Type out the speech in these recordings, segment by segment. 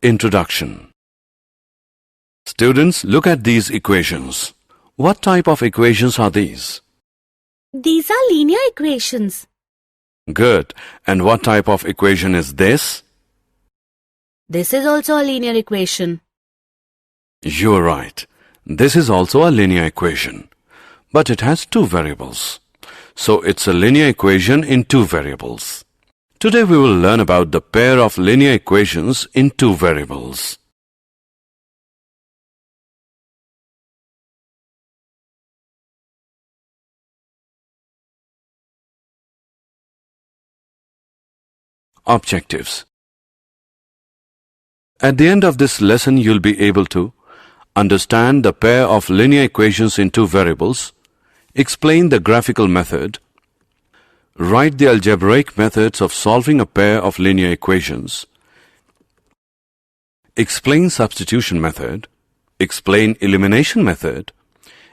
Introduction. Students, look at these equations. What type of equations are these? These are linear equations. Good. And what type of equation is this? This is also a linear equation. You're right. This is also a linear equation. But it has two variables. So it's a linear equation in two variables. Today we will learn about the pair of linear equations in two variables. Objectives. At the end of this lesson, you'll be able to understand the pair of linear equations in two variables, explain the graphical method, write the algebraic methods of solving a pair of linear equations, explain substitution method, explain elimination method,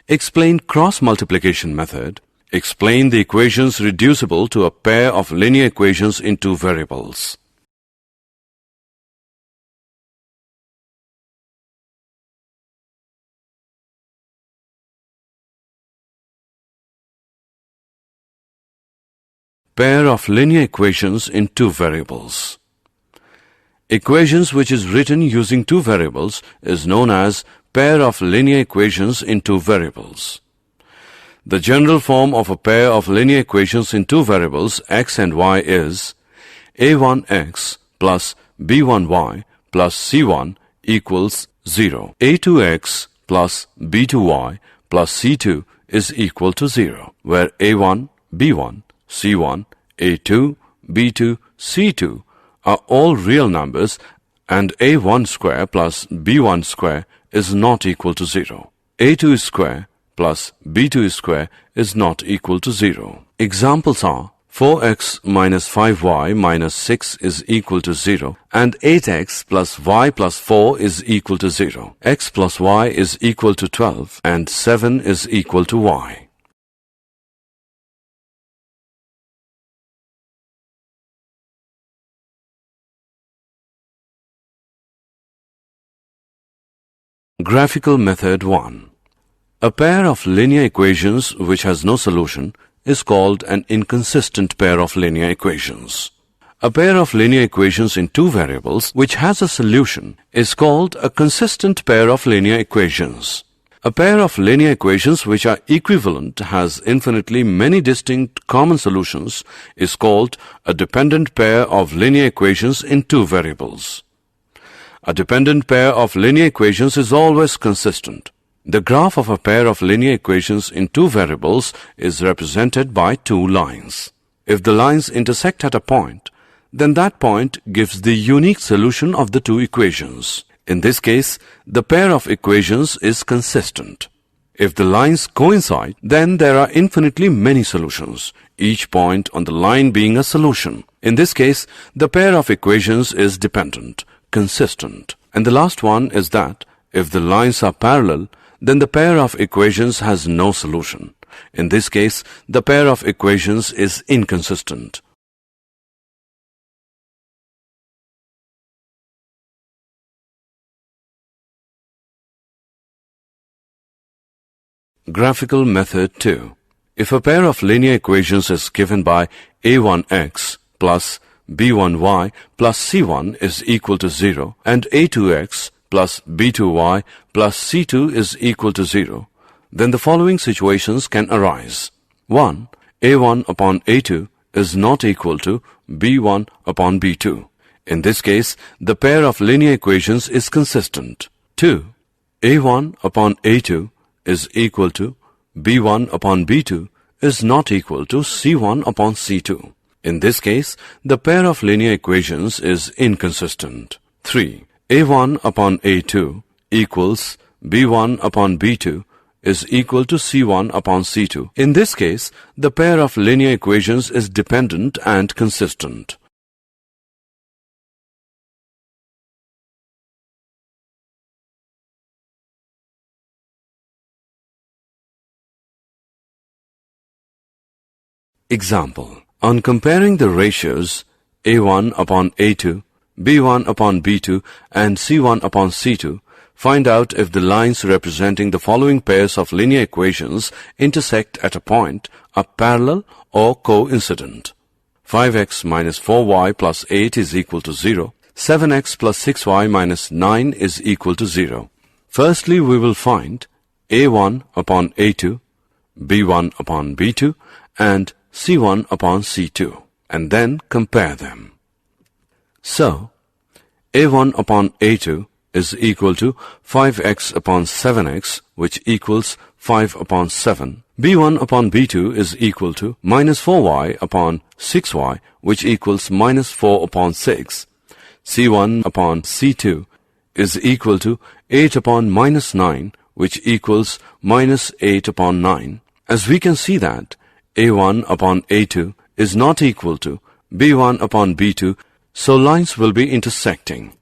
explain cross multiplication method, explain the equations reducible to a pair of linear equations in two variables. Pair of linear equations in two variables. Equations which is written using two variables is known as pair of linear equations in two variables. The general form of a pair of linear equations in two variables x and y is a1x plus b1y plus c1 equals 0. a2x plus b2y plus c2 is equal to 0, where a1, b1, c1, a2, b2, c2 are all real numbers and a1 square plus b1 square is not equal to 0. a2 square plus b2 square is not equal to 0. Examples are 4x minus 5y minus 6 is equal to 0 and 8x plus y plus 4 is equal to 0. X plus y is equal to 12 and 7 is equal to y. Graphical method 1. A pair of linear equations which has no solution is called an inconsistent pair of linear equations. A pair of linear equations in two variables which has a solution is called a consistent pair of linear equations. A pair of linear equations which are equivalent has infinitely many distinct common solutions is called a dependent pair of linear equations in two variables. A dependent pair of linear equations is always consistent. The graph of a pair of linear equations in two variables is represented by two lines. If the lines intersect at a point, then that point gives the unique solution of the two equations. In this case, the pair of equations is consistent. If the lines coincide, then there are infinitely many solutions, each point on the line being a solution. In this case, the pair of equations is dependent, consistent. And the last one is that if the lines are parallel, then the pair of equations has no solution. In this case, the pair of equations is inconsistent. Graphical method 2. If a pair of linear equations is given by a1x plus b1y plus c1 is equal to 0 and a2x plus b2y plus c2 is equal to 0, then the following situations can arise. 1. a1 upon a2 is not equal to b1 upon b2. In this case, the pair of linear equations is consistent. 2. a1 upon a2 is equal to b1 upon b2 is not equal to c1 upon c2. In this case, the pair of linear equations is inconsistent. 3. a1 upon a2 equals b1 upon b2 is equal to c1 upon c2. In this case, the pair of linear equations is dependent and consistent. Example. On comparing the ratios a1 upon a2 B1 upon B2 and C1 upon C2, find out if the lines representing the following pairs of linear equations intersect at a point are parallel or coincident. 5x minus 4y plus 8 is equal to 0. 7x plus 6y minus 9 is equal to 0. Firstly, we will find A1 upon A2, B1 upon B2, and C1 upon C2, and then compare them. So, A1 upon A2 is equal to 5x upon 7x, which equals 5 upon 7. B1 upon B2 is equal to minus 4y upon 6y, which equals minus 4 upon 6. C1 upon C2 is equal to 8 upon minus 9, which equals minus 8 upon 9. As we can see that A1 upon A2 is not equal to B1 upon B2, so lines will be intersecting.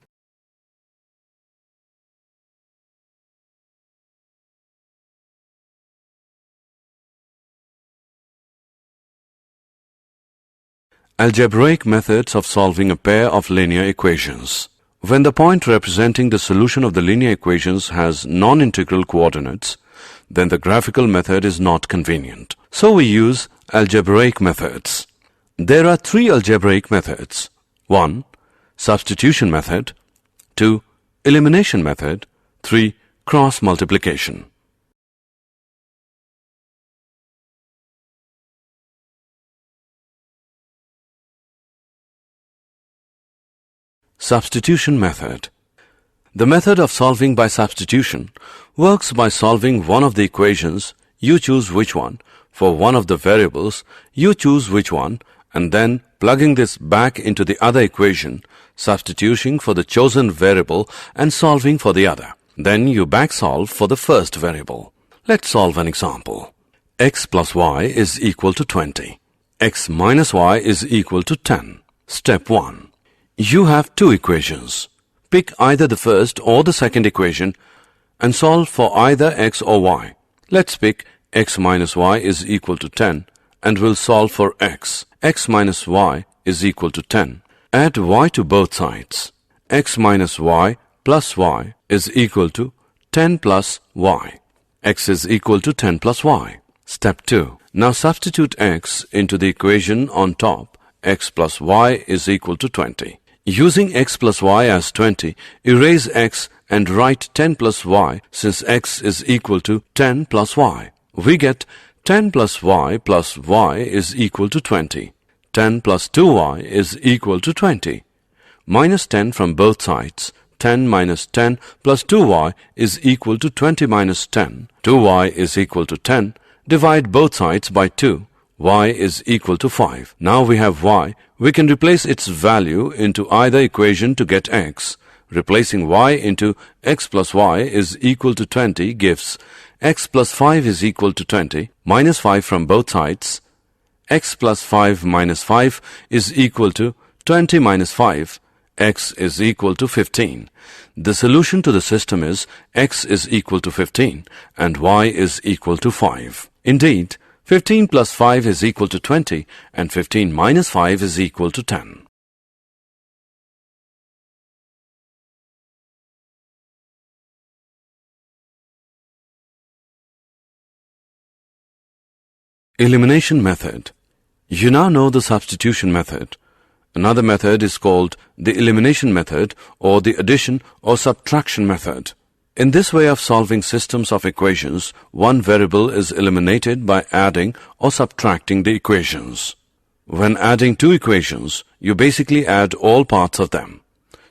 Algebraic methods of solving a pair of linear equations. When the point representing the solution of the linear equations has non-integral coordinates, then the graphical method is not convenient. So we use algebraic methods. There are three algebraic methods. 1. Substitution method. 2. Elimination method. 3. Cross multiplication. Substitution method. The method of solving by substitution works by solving one of the equations, you choose which one, for one of the variables, you choose which one, and then plugging this back into the other equation, substituting for the chosen variable and solving for the other. Then you back solve for the first variable. Let's solve an example. X plus y is equal to 20. X minus y is equal to 10. Step 1. You have two equations. Pick either the first or the second equation and solve for either x or y. Let's pick x minus y is equal to 10 and we'll solve for x. X minus y is equal to 10. Add y to both sides. X minus y plus y is equal to 10 plus y. X is equal to 10 plus y. Step 2. Now substitute x into the equation on top. X plus y is equal to 20. Using x plus y as 20, erase x and write 10 plus y since x is equal to 10 plus y. We get 10 plus y is equal to 20. 10 plus 2y is equal to 20. Minus 10 from both sides. 10 minus 10 plus 2y is equal to 20 minus 10. 2y is equal to 10. Divide both sides by 2. Y is equal to 5. Now we have y. We can replace its value into either equation to get x. Replacing y into x plus y is equal to 20 gives x plus 5 is equal to 20, minus 5 from both sides. X plus 5 minus 5 is equal to 20 minus 5. X is equal to 15. The solution to the system is x is equal to 15 and y is equal to 5. Indeed, 15 plus 5 is equal to 20 and 15 minus 5 is equal to 10. Elimination method. You now know the substitution method. Another method is called the elimination method or the addition or subtraction method. In this way of solving systems of equations, one variable is eliminated by adding or subtracting the equations. When adding two equations, you basically add all parts of them.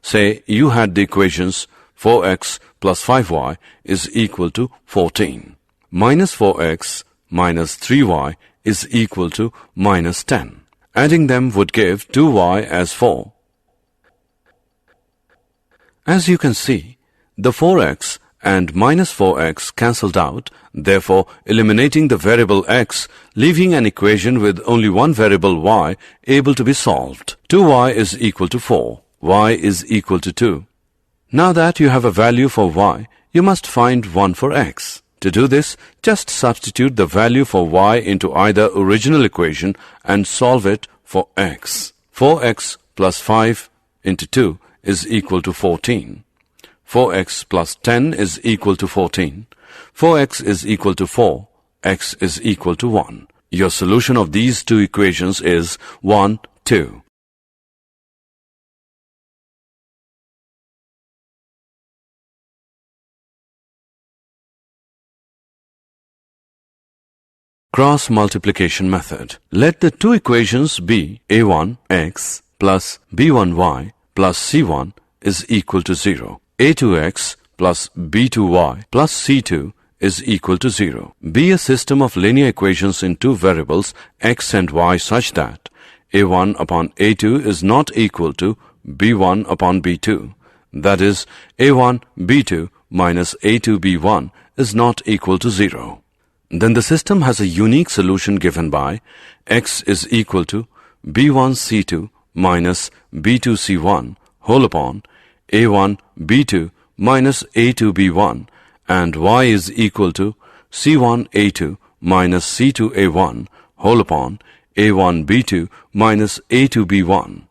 Say you had the equations 4x plus 5y is equal to 14. Minus 4x minus 3y is equal to minus 10. Adding them would give 2y as 4. As you can see, the 4x and minus 4x cancelled out, therefore eliminating the variable x, leaving an equation with only one variable y able to be solved. 2y is equal to 4. Y is equal to 2. Now that you have a value for y, you must find one for x. To do this, just substitute the value for y into either original equation and solve it for x. 4x plus 5 into 2 is equal to 14. 4x plus 10 is equal to 14. 4x is equal to 4. X is equal to 1. Your solution of these two equations is 1, 2. Cross multiplication method. Let the two equations be a1x plus b1y plus c1 is equal to 0. a2x plus b2y plus c2 is equal to 0. Be a system of linear equations in two variables x and y such that a1 upon a2 is not equal to b1 upon b2. That is, a1 b2 minus a2 b1 is not equal to 0. Then the system has a unique solution given by x is equal to b1 c2 minus b2 c1 whole upon a1 b2 minus a2 b1 and y is equal to c1 a2 minus c2 a1 whole upon a1 b2 minus a2 b1.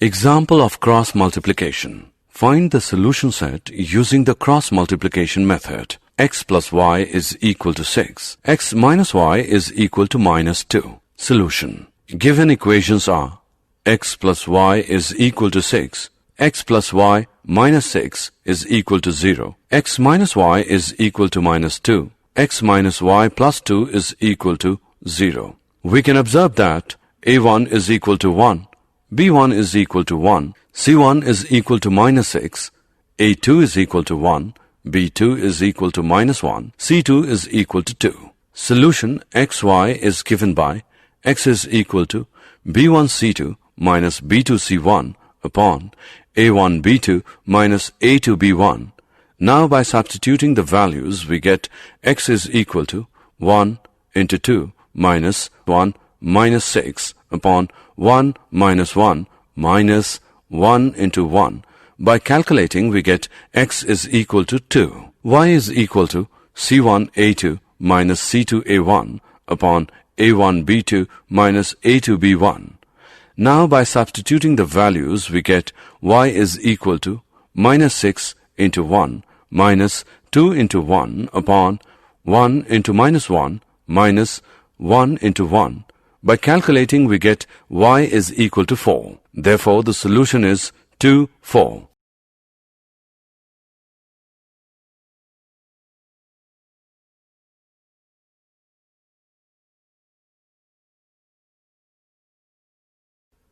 Example of cross multiplication. Find the solution set using the cross multiplication method. X plus y is equal to 6. X minus y is equal to minus 2. Solution. Given equations are x plus y is equal to 6. X plus y minus 6 is equal to 0. X minus y is equal to minus 2. X minus y plus 2 is equal to 0. We can observe that a1 is equal to 1. b1 is equal to 1, c1 is equal to minus 6, a2 is equal to 1, b2 is equal to minus 1, c2 is equal to 2. Solution xy is given by x is equal to b1 c2 minus b2 c1 upon a1 b2 minus a2 b1. Now by substituting the values we get x is equal to 1 into 2 minus 1 minus 6 upon 1 minus 1 minus 1 into 1. By calculating we get x is equal to 2. Y is equal to c1 a2 minus c2 a1 upon a1 b2 minus a2 b1. Now by substituting the values we get y is equal to minus 6 into 1 minus 2 into 1 upon 1 into minus 1 minus 1 into 1. By calculating we get y is equal to 4. Therefore the solution is 2, 4.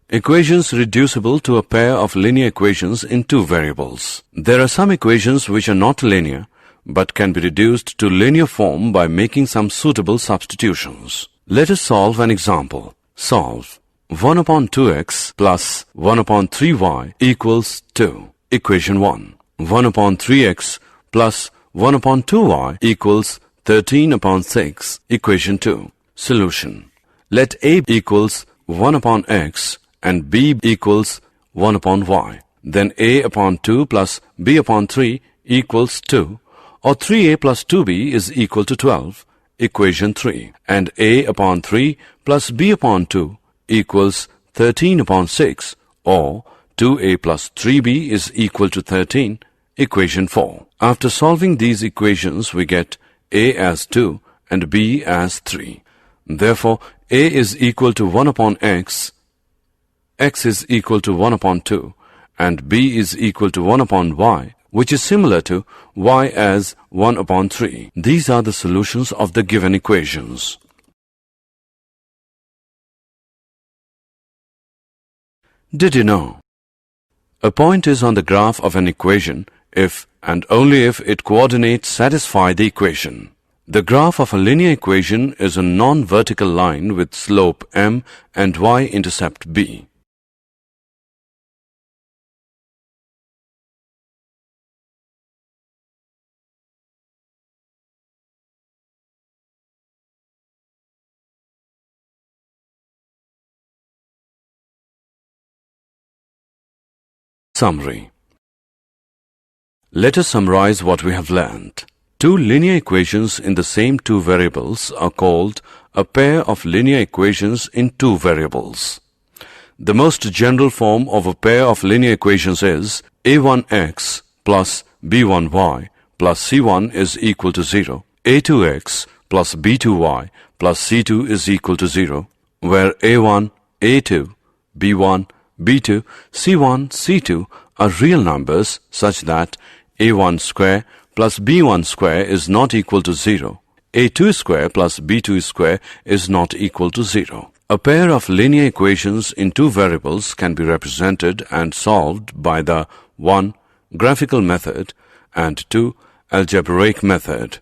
Equations reducible to a pair of linear equations in two variables. There are some equations which are not linear but can be reduced to linear form by making some suitable substitutions. Let us solve an example. Solve 1 upon 2x plus 1 upon 3y equals 2. Equation 1. 1 upon 3x plus 1 upon 2y equals 13 upon 6. Equation 2. Solution. Let a equals 1 upon x and b equals 1 upon y. Then a upon 2 plus b upon 3 equals 2, or 3a plus 2b is equal to 12. Equation 3. And a upon 3 plus b upon 2 equals 13 upon 6, or 2a plus 3b is equal to 13. Equation 4. After solving these equations we get a as 2 and b as 3. Therefore a is equal to 1 upon x, x is equal to 1 upon 2, and b is equal to 1 upon y, which is similar to y as 1 upon 3. These are the solutions of the given equations. Did you know? A point is on the graph of an equation if and only if its coordinates satisfy the equation. The graph of a linear equation is a non-vertical line with slope m and y-intercept b. Summary. Let us summarize what we have learned. Two linear equations in the same two variables are called a pair of linear equations in two variables. The most general form of a pair of linear equations is a1x plus b1y plus c1 is equal to 0. a2x plus b2y plus c2 is equal to 0, where a1, a2, b1, b2, c1, c2 are real numbers such that a1 square plus b1 square is not equal to 0. a2 square plus b2 square is not equal to 0. A pair of linear equations in two variables can be represented and solved by the 1. Graphical method and 2. Algebraic method.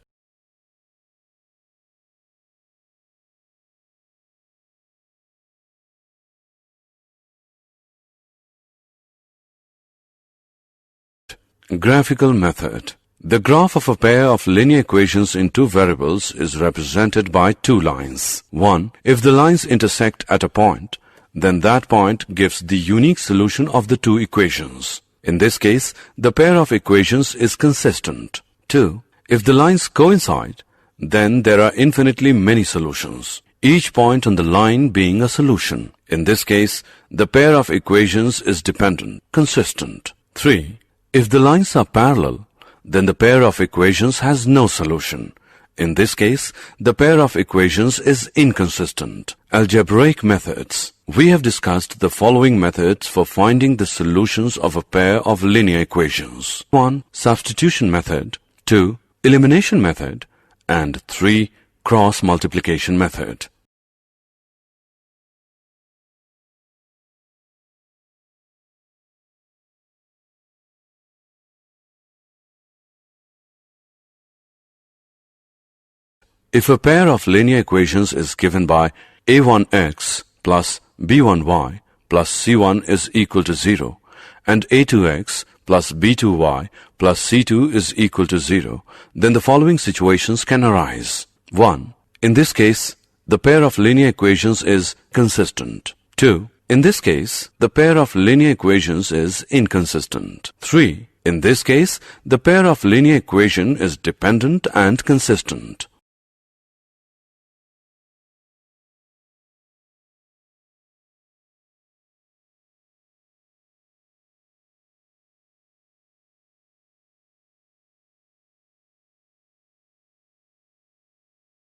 Graphical method. The graph of a pair of linear equations in two variables is represented by two lines. 1. If the lines intersect at a point, then that point gives the unique solution of the two equations. In this case, the pair of equations is consistent. 2. If the lines coincide, then there are infinitely many solutions, each point on the line being a solution. In this case, the pair of equations is dependent, consistent. 3. If the lines are parallel, then the pair of equations has no solution. In this case, the pair of equations is inconsistent. Algebraic methods. We have discussed the following methods for finding the solutions of a pair of linear equations. 1. Substitution method. 2. Elimination method. And 3. Cross multiplication method. If a pair of linear equations is given by a1x plus b1y plus c1 is equal to 0 and a2x plus b2y plus c2 is equal to 0, then the following situations can arise. 1. In this case, the pair of linear equations is consistent. 2. In this case, the pair of linear equations is inconsistent. 3. In this case, the pair of linear equation is dependent and consistent.